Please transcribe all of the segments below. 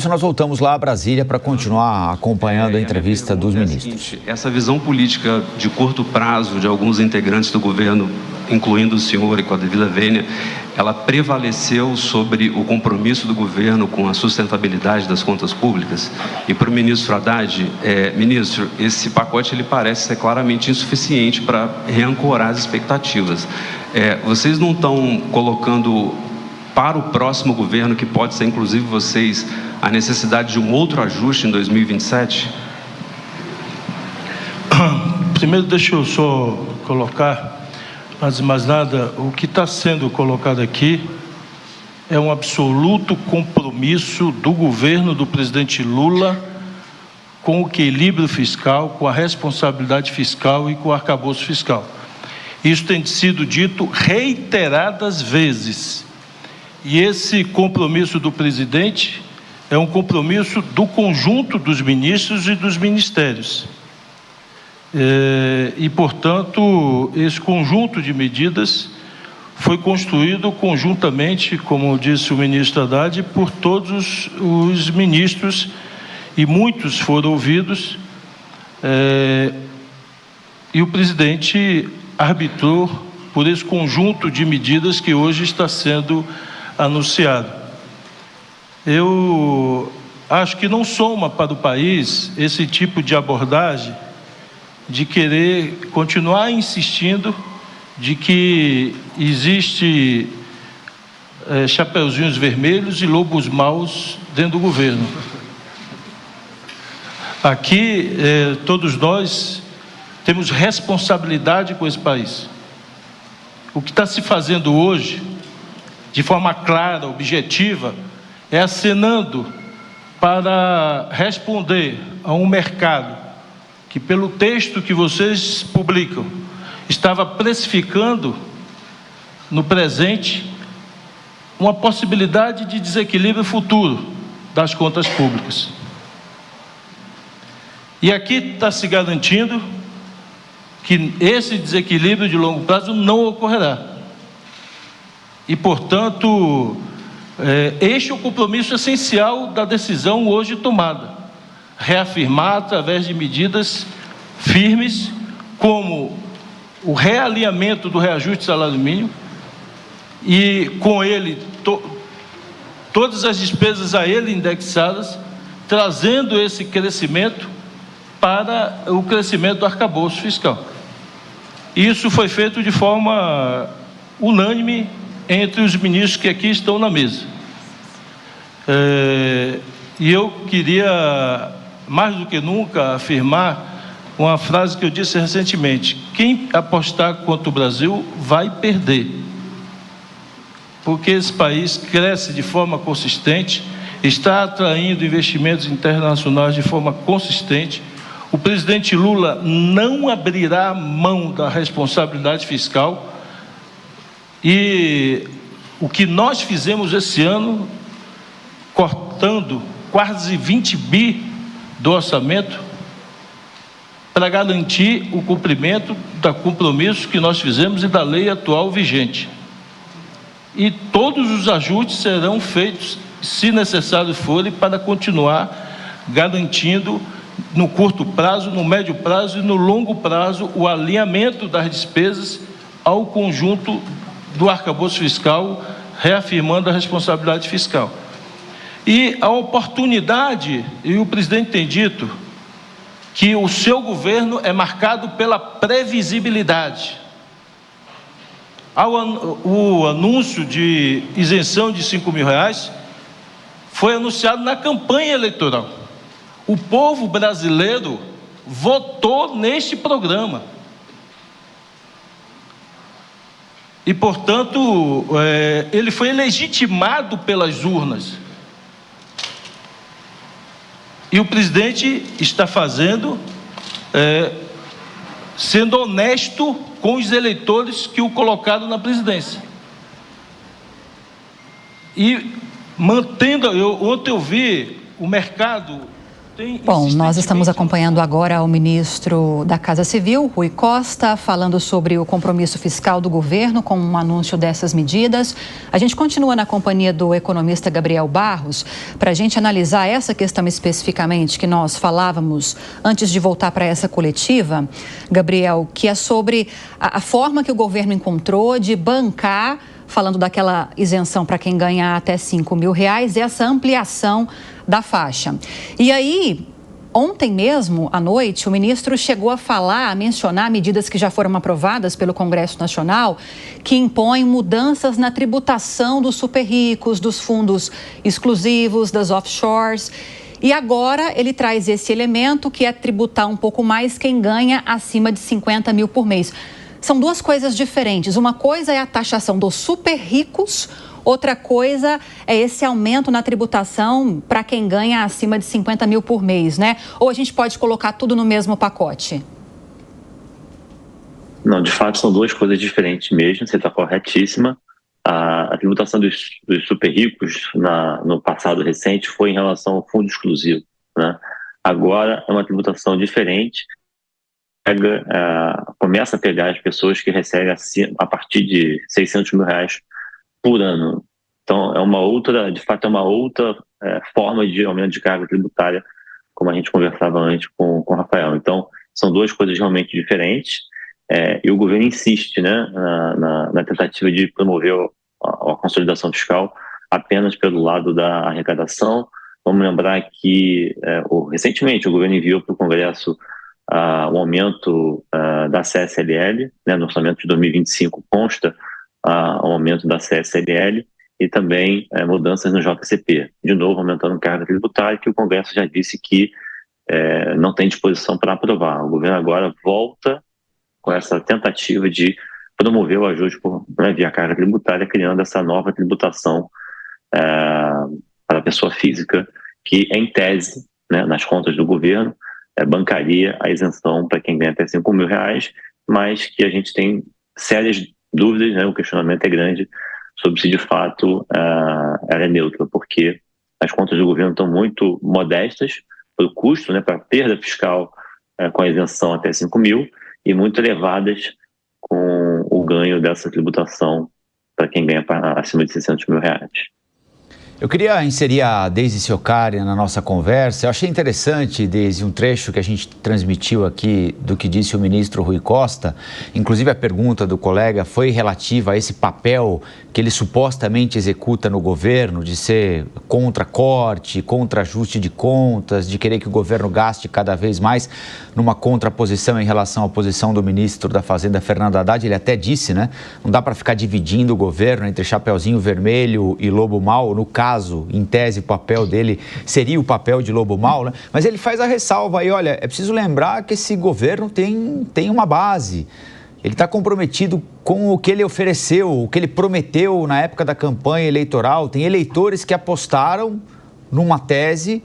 Nós voltamos lá a Brasília para continuar acompanhando a entrevista dos ministros. Essa visão política de curto prazo de alguns integrantes do governo, incluindo o senhor e com a devida vênia, ela prevaleceu sobre o compromisso do governo com a sustentabilidade das contas públicas? E para o ministro Haddad, ministro, esse pacote ele parece ser claramente insuficiente para reancorar as expectativas. Vocês não estão colocando para o próximo governo, que pode ser inclusive vocês, a necessidade de um outro ajuste em 2027? Primeiro, deixa eu só colocar, antes de mais nada, o que está sendo colocado aqui é um absoluto compromisso do governo do presidente Lula com o equilíbrio fiscal, com a responsabilidade fiscal e com o arcabouço fiscal. Isso tem sido dito reiteradas vezes. E esse compromisso do presidente é um compromisso do conjunto dos ministros e dos ministérios. E, portanto, esse conjunto de medidas foi construído conjuntamente, como disse o ministro Haddad, por todos os ministros, e muitos foram ouvidos, e o presidente arbitrou por esse conjunto de medidas que hoje está sendo anunciado. Eu acho que não soma para o país esse tipo de abordagem de querer continuar insistindo de que existe chapeuzinhos vermelhos e lobos maus dentro do governo. Aqui, todos nós temos responsabilidade com esse país. O que está se fazendo hoje, de forma clara, objetiva, é acenando para responder a um mercado que, pelo texto que vocês publicam, estava precificando no presente uma possibilidade de desequilíbrio futuro das contas públicas. E aqui está se garantindo que esse desequilíbrio de longo prazo não ocorrerá. E, portanto, este é o compromisso essencial da decisão hoje tomada. Reafirmar através de medidas firmes, como o realinhamento do reajuste do salário mínimo, e com ele, todas as despesas a ele indexadas, trazendo esse crescimento para o crescimento do arcabouço fiscal. Isso foi feito de forma unânime entre os ministros que aqui estão na mesa. E eu queria, mais do que nunca, afirmar uma frase que eu disse recentemente: quem apostar contra o Brasil vai perder. Porque esse país cresce de forma consistente, está atraindo investimentos internacionais de forma consistente. O presidente Lula não abrirá mão da responsabilidade fiscal. E o que nós fizemos esse ano, cortando quase 20 bi do orçamento, para garantir o cumprimento do compromisso que nós fizemos e da lei atual vigente. E todos os ajustes serão feitos, se necessário forem, para continuar garantindo, no curto prazo, no médio prazo e no longo prazo, o alinhamento das despesas ao conjunto do arcabouço fiscal, reafirmando a responsabilidade fiscal. E a oportunidade, e o presidente tem dito, que o seu governo é marcado pela previsibilidade. O anúncio de isenção de R$5.000 foi anunciado na campanha eleitoral. O povo brasileiro votou neste programa. E, portanto, ele foi legitimado pelas urnas. E o presidente está fazendo, sendo honesto com os eleitores que o colocaram na presidência. E mantendo, ontem eu vi o mercado Bom, nós estamos acompanhando agora o ministro da Casa Civil, Rui Costa, falando sobre o compromisso fiscal do governo com um anúncio dessas medidas. A gente continua na companhia do economista Gabriel Barros para a gente analisar essa questão especificamente que nós falávamos antes de voltar para essa coletiva, Gabriel, que é sobre a forma que o governo encontrou de bancar, falando daquela isenção para quem ganha até R$5.000, e essa ampliação da faixa. E aí, ontem mesmo, à noite, o ministro chegou a mencionar medidas que já foram aprovadas pelo Congresso Nacional, que impõem mudanças na tributação dos super ricos, dos fundos exclusivos, das offshores. E agora ele traz esse elemento que é tributar um pouco mais quem ganha acima de 50 mil por mês. São duas coisas diferentes. Uma coisa é a taxação dos super ricos, outra coisa é esse aumento na tributação para quem ganha acima de 50 mil por mês, né? Ou a gente pode colocar tudo no mesmo pacote? Não, de fato são duas coisas diferentes mesmo, você está corretíssima. A tributação dos super ricos no passado recente foi em relação ao fundo exclusivo, né? Agora é uma tributação diferente. Começa a pegar as pessoas que recebem a partir de R$600 mil por ano. Então, de fato, é uma outra forma de aumento de carga tributária, como a gente conversava antes com o Rafael. Então, são duas coisas realmente diferentes, e o governo insiste, né, na tentativa de promover a consolidação fiscal apenas pelo lado da arrecadação. Vamos lembrar que, recentemente, o governo enviou para o Congresso o aumento da CSLL, né, no orçamento de 2025 consta o aumento da CSLL e também mudanças no JCP, de novo aumentando carga tributária, que o Congresso já disse que não tem disposição para aprovar. O governo agora volta com essa tentativa de promover o ajuste via carga tributária, criando essa nova tributação para a pessoa física, que em tese, né, nas contas do governo, bancaria a isenção para quem ganha até R$5.000, mas que a gente tem sérias dúvidas, né, o questionamento é grande sobre se de fato ela é neutra, porque as contas do governo estão muito modestas para o custo, né, para a perda fiscal com a isenção até 5 mil, e muito elevadas com o ganho dessa tributação para quem ganha acima de R$600 mil. Eu queria inserir a Deise Cioccaria na nossa conversa. Eu achei interessante, Deise, um trecho que a gente transmitiu aqui do que disse o ministro Rui Costa. Inclusive, a pergunta do colega foi relativa a esse papel que ele supostamente executa no governo, de ser contra corte, contra ajuste de contas, de querer que o governo gaste cada vez mais, numa contraposição em relação à posição do ministro da Fazenda, Fernando Haddad. Ele até disse, né? Não dá para ficar dividindo o governo entre Chapeuzinho Vermelho e Lobo Mau. No caso, em tese, o papel dele seria o papel de Lobo Mau, né? Mas ele faz a ressalva aí, olha, é preciso lembrar que esse governo tem uma base. Ele está comprometido com o que ele ofereceu, o que ele prometeu na época da campanha eleitoral. Tem eleitores que apostaram numa tese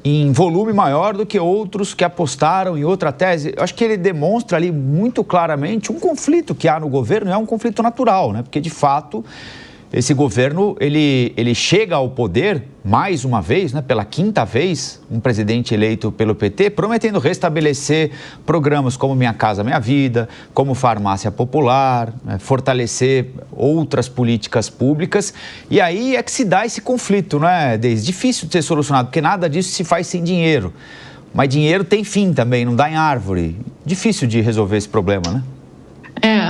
em volume maior do que outros que apostaram em outra tese. Eu acho que ele demonstra ali muito claramente um conflito que há no governo, e é um conflito natural, né? Porque, de fato, esse governo, ele chega ao poder, mais uma vez, né, pela quinta vez, um presidente eleito pelo PT, prometendo restabelecer programas como Minha Casa Minha Vida, como Farmácia Popular, né, fortalecer outras políticas públicas. E aí é que se dá esse conflito, né, Deise? Difícil de ser solucionado, porque nada disso se faz sem dinheiro. Mas dinheiro tem fim também, não dá em árvore. Difícil de resolver esse problema, né?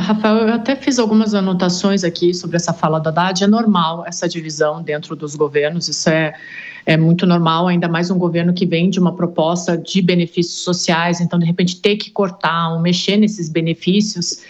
Rafael, eu até fiz algumas anotações aqui sobre essa fala da Haddad. É normal essa divisão dentro dos governos, isso é muito normal, ainda mais um governo que vem de uma proposta de benefícios sociais, então, de repente, ter que cortar ou mexer nesses benefícios,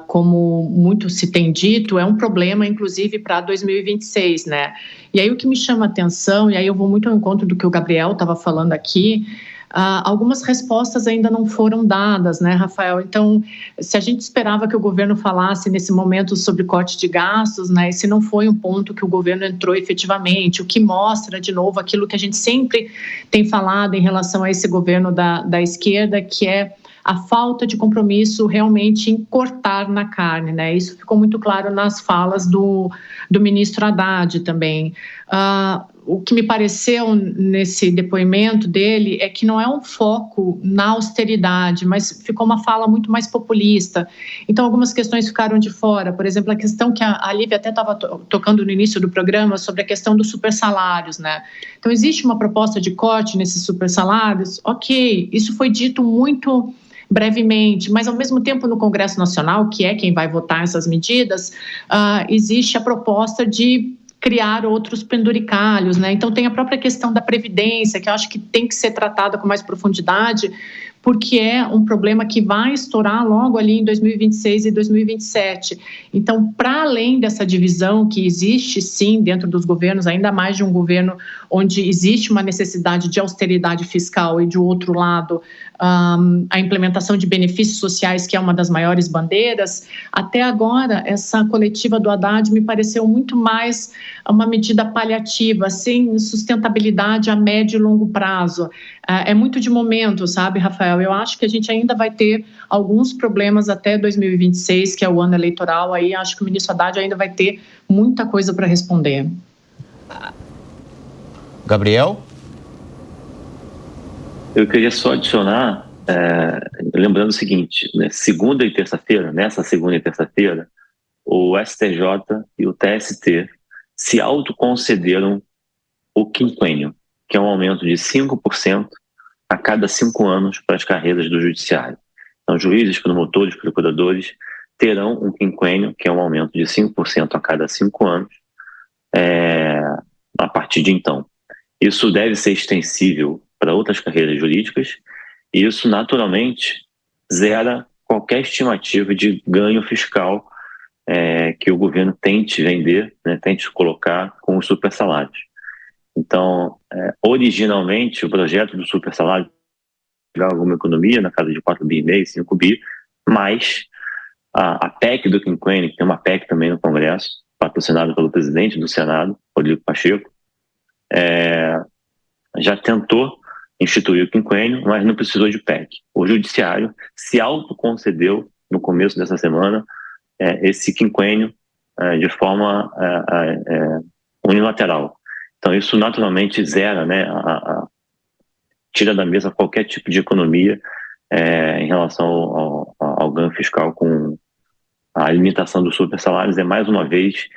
como muito se tem dito, é um problema, inclusive, para 2026, né? E aí o que me chama a atenção, e aí eu vou muito ao encontro do que o Gabriel estava falando aqui, algumas respostas ainda não foram dadas, né, Rafael? Então, se a gente esperava que o governo falasse nesse momento sobre corte de gastos, né, esse não foi um ponto que o governo entrou efetivamente, o que mostra, de novo, aquilo que a gente sempre tem falado em relação a esse governo da esquerda, que é a falta de compromisso realmente em cortar na carne, né? Isso ficou muito claro nas falas do ministro Haddad também. o que me pareceu nesse depoimento dele é que não é um foco na austeridade, mas ficou uma fala muito mais populista. Então, algumas questões ficaram de fora. Por exemplo, a questão que a Lívia até estava tocando no início do programa sobre a questão dos supersalários, né? Então, existe uma proposta de corte nesses supersalários? Ok, isso foi dito muito brevemente, mas ao mesmo tempo no Congresso Nacional, que é quem vai votar essas medidas, existe a proposta de criar outros penduricalhos, né? Então tem a própria questão da previdência, que eu acho que tem que ser tratada com mais profundidade, porque é um problema que vai estourar logo ali em 2026 e 2027. Então, para além dessa divisão que existe, sim, dentro dos governos, ainda mais de um governo onde existe uma necessidade de austeridade fiscal e, de outro lado, a implementação de benefícios sociais, que é uma das maiores bandeiras, até agora, essa coletiva do Haddad me pareceu muito mais uma medida paliativa, sem sustentabilidade a médio e longo prazo. É muito de momento, sabe, Rafael? Eu acho que a gente ainda vai ter alguns problemas até 2026, que é o ano eleitoral. Aí acho que o ministro Haddad ainda vai ter muita coisa para responder. Gabriel? Eu queria só adicionar, lembrando o seguinte, né, nessa segunda e terça-feira, o STJ e o TST se autoconcederam o quinquênio, que é um aumento de 5% a cada 5 anos para as carreiras do judiciário. Então, juízes, promotores, procuradores terão um quinquênio, que é um aumento de 5% a cada 5 anos, a partir de então. Isso deve ser extensível para outras carreiras jurídicas, e isso, naturalmente, zera qualquer estimativa de ganho fiscal que o governo tente vender, né, tente colocar com os supersalários. Então, originalmente, o projeto do supersalário tirar alguma economia na casa de 4,5 bi, 5 bi, mas a PEC do quinquênio, que tem uma PEC também no Congresso, patrocinada pelo presidente do Senado, Rodrigo Pacheco, já tentou instituir o quinquênio, mas não precisou de PEC. O Judiciário se autoconcedeu, no começo dessa semana, esse quinquênio de forma unilateral. Então, isso naturalmente zera, né, tira da mesa qualquer tipo de economia em relação ao ganho fiscal com a limitação dos supersalários. É, mais uma vez,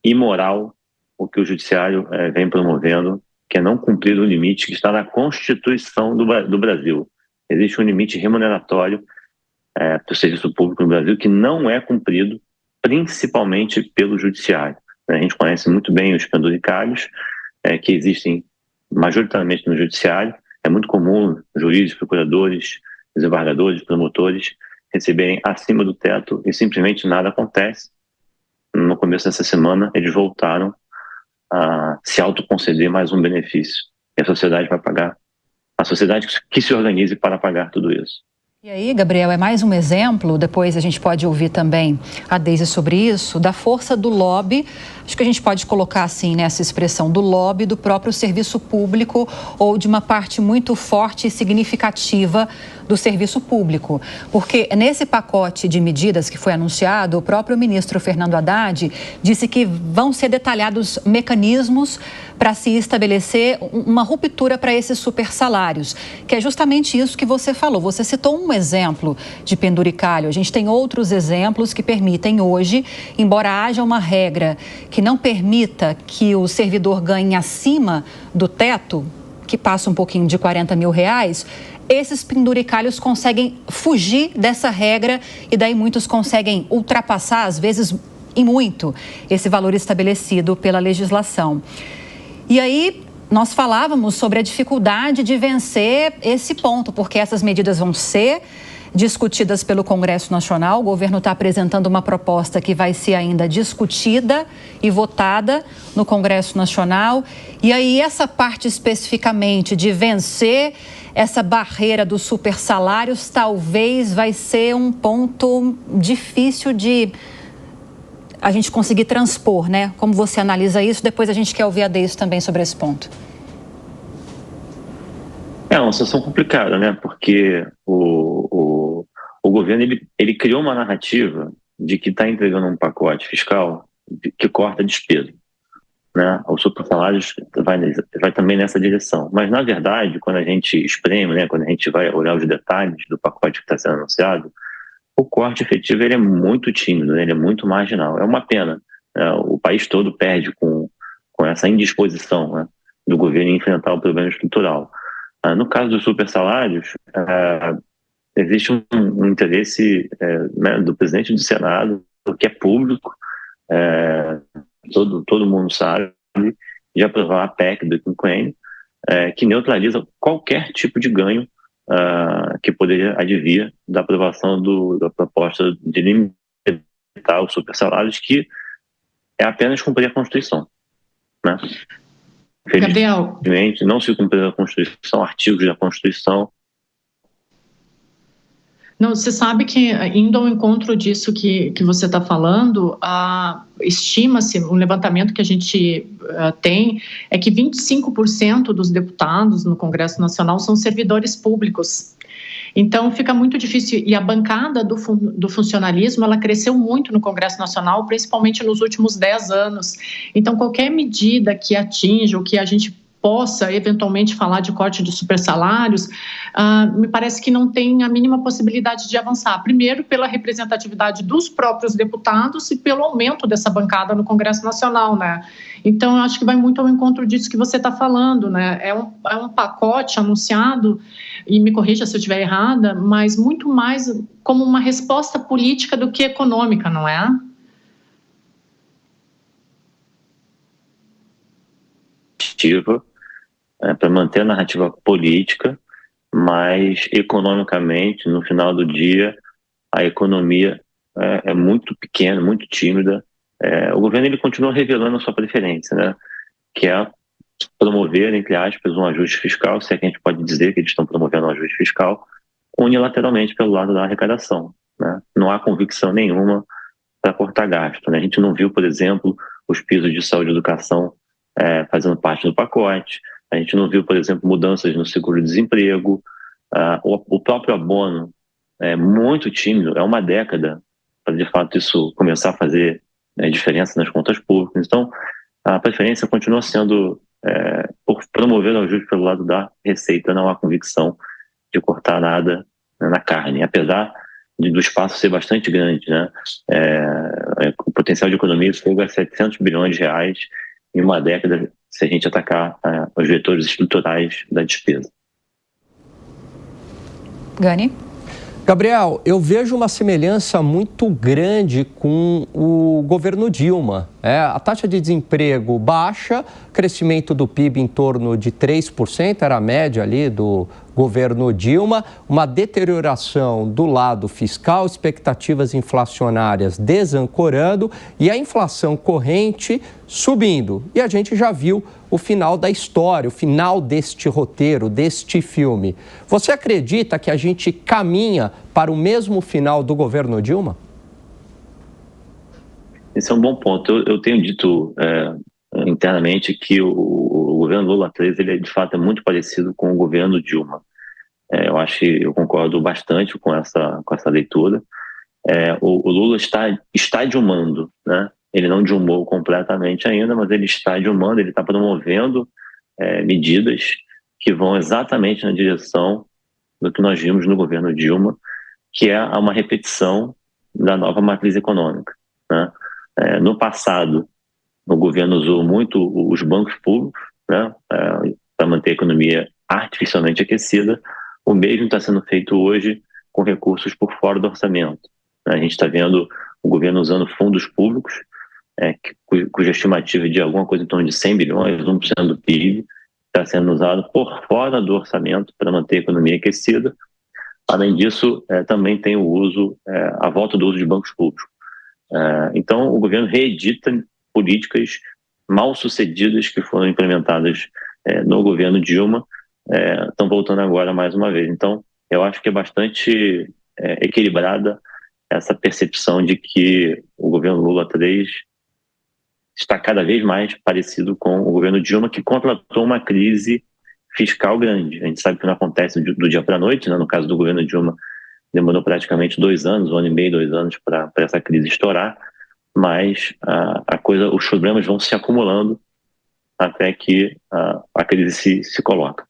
imoral o que o Judiciário vem promovendo, que é não cumprir o limite que está na Constituição do Brasil. Existe um limite remuneratório para o serviço público no Brasil que não é cumprido, principalmente pelo Judiciário. A gente conhece muito bem os penduricalhos que existem majoritariamente no Judiciário. É muito comum juízes, procuradores, desembargadores, promotores receberem acima do teto e simplesmente nada acontece. No começo dessa semana, eles voltaram a se autoconceder mais um benefício. E a sociedade vai pagar. A sociedade que se organize para pagar tudo isso. E aí, Gabriel, é mais um exemplo, depois a gente pode ouvir também a Deise sobre isso, da força do lobby, acho que a gente pode colocar assim nessa expressão, do lobby do próprio serviço público ou de uma parte muito forte e significativa do serviço público. Porque nesse pacote de medidas que foi anunciado, o próprio ministro Fernando Haddad disse que vão ser detalhados mecanismos para se estabelecer uma ruptura para esses supersalários, que é justamente isso que você falou. Você citou um exemplo de penduricalho, a gente tem outros exemplos que permitem hoje, embora haja uma regra que não permita que o servidor ganhe acima do teto, que passa um pouquinho de R$40 mil, esses penduricalhos conseguem fugir dessa regra e daí muitos conseguem ultrapassar, às vezes e muito, esse valor estabelecido pela legislação. E aí nós falávamos sobre a dificuldade de vencer esse ponto, porque essas medidas vão ser discutidas pelo Congresso Nacional. O governo está apresentando uma proposta que vai ser ainda discutida e votada no Congresso Nacional. E aí essa parte especificamente de vencer essa barreira dos supersalários talvez vai ser um ponto difícil de a gente conseguir transpor, né? Como você analisa isso? Depois a gente quer ouvir a Deise também sobre esse ponto. É uma situação complicada, né? Porque o governo ele criou uma narrativa de que está entregando um pacote fiscal que corta despesa. né? Os supersalários vai também nessa direção. Mas, na verdade, quando a gente espreme, né, quando a gente vai olhar os detalhes do pacote que está sendo anunciado, o corte efetivo ele é muito tímido, né? Ele é muito marginal. É uma pena, né? O país todo perde com essa indisposição, né, do governo em enfrentar o problema estrutural. No caso dos supersalários, existe um interesse né, do presidente do Senado, que é público, todo mundo sabe, de aprovar a PEC do quinquênio, que neutraliza qualquer tipo de ganho que poderia advir da aprovação da proposta de limitar os supersalários, que é apenas cumprir a Constituição, né? Gabriel, Felizmente, não se cumpriu a Constituição, artigos da Constituição. não, você sabe que, indo ao encontro disso que você está falando, estima-se, um levantamento que a gente tem, é que 25% dos deputados no Congresso Nacional são servidores públicos. Então, fica muito difícil. E a bancada do funcionalismo, ela cresceu muito no Congresso Nacional, principalmente nos últimos 10 anos. Então, qualquer medida que atinja ou que a gente possa eventualmente falar de corte de supersalários, me parece que não tem a mínima possibilidade de avançar. Primeiro, pela representatividade dos próprios deputados e pelo aumento dessa bancada no Congresso Nacional, né? Então, eu acho que vai muito ao encontro disso que você está falando, né? É um pacote anunciado, e me corrija se eu estiver errada, mas muito mais como uma resposta política do que econômica, não é? Para manter a narrativa política, mas economicamente, no final do dia, a economia é muito pequena, muito tímida. O governo ele continua revelando a sua preferência, né? Que é promover, entre aspas, um ajuste fiscal, se é que a gente pode dizer que eles estão promovendo um ajuste fiscal, unilateralmente pelo lado da arrecadação, né? Não há convicção nenhuma para cortar gasto, né? A gente não viu, por exemplo, os pisos de saúde e educação fazendo parte do pacote. A gente não viu, por exemplo, mudanças no seguro-desemprego. O próprio abono é muito tímido, é uma década para, de fato, isso começar a fazer diferença nas contas públicas. Então, a preferência continua sendo por promover o ajuste pelo lado da receita. Não há convicção de cortar nada na carne, apesar do espaço ser bastante grande, né? O potencial de economia chega a 700 bilhões de reais em uma década, se a gente atacar os vetores estruturais da despesa. Gani? Gabriel, eu vejo uma semelhança muito grande com o governo Dilma. A taxa de desemprego baixa, crescimento do PIB em torno de 3%, era a média ali do governo Dilma, uma deterioração do lado fiscal, expectativas inflacionárias desancorando e a inflação corrente subindo. E a gente já viu o final da história, o final deste roteiro, deste filme. Você acredita que a gente caminha para o mesmo final do governo Dilma? Esse é um bom ponto. Eu tenho dito internamente que o governo Lula 3, ele de fato é muito parecido com o governo Dilma. Eu concordo bastante com essa leitura. O Lula está dilmando, né? Ele não dilmou completamente ainda, mas ele está dilmando, ele está promovendo medidas que vão exatamente na direção do que nós vimos no governo Dilma, que é uma repetição da nova matriz econômica, né? No passado, o governo usou muito os bancos públicos, né, para manter a economia artificialmente aquecida. O mesmo está sendo feito hoje com recursos por fora do orçamento. A gente está vendo o governo usando fundos públicos, cuja estimativa é de alguma coisa em torno de 100 bilhões, 1% do PIB, está sendo usado por fora do orçamento para manter a economia aquecida. Além disso, também tem o uso, a volta do uso de bancos públicos. Então, o governo reedita políticas mal sucedidas que foram implementadas no governo Dilma, estão voltando agora mais uma vez. Então, eu acho que é bastante equilibrada essa percepção de que o governo Lula 3 está cada vez mais parecido com o governo Dilma, que contratou uma crise fiscal grande. A gente sabe que não acontece do dia para a noite, né? No caso do governo Dilma, demorou praticamente 2 anos, 1 ano e meio, 2 anos para essa crise estourar, mas os problemas vão se acumulando até que a crise se coloca.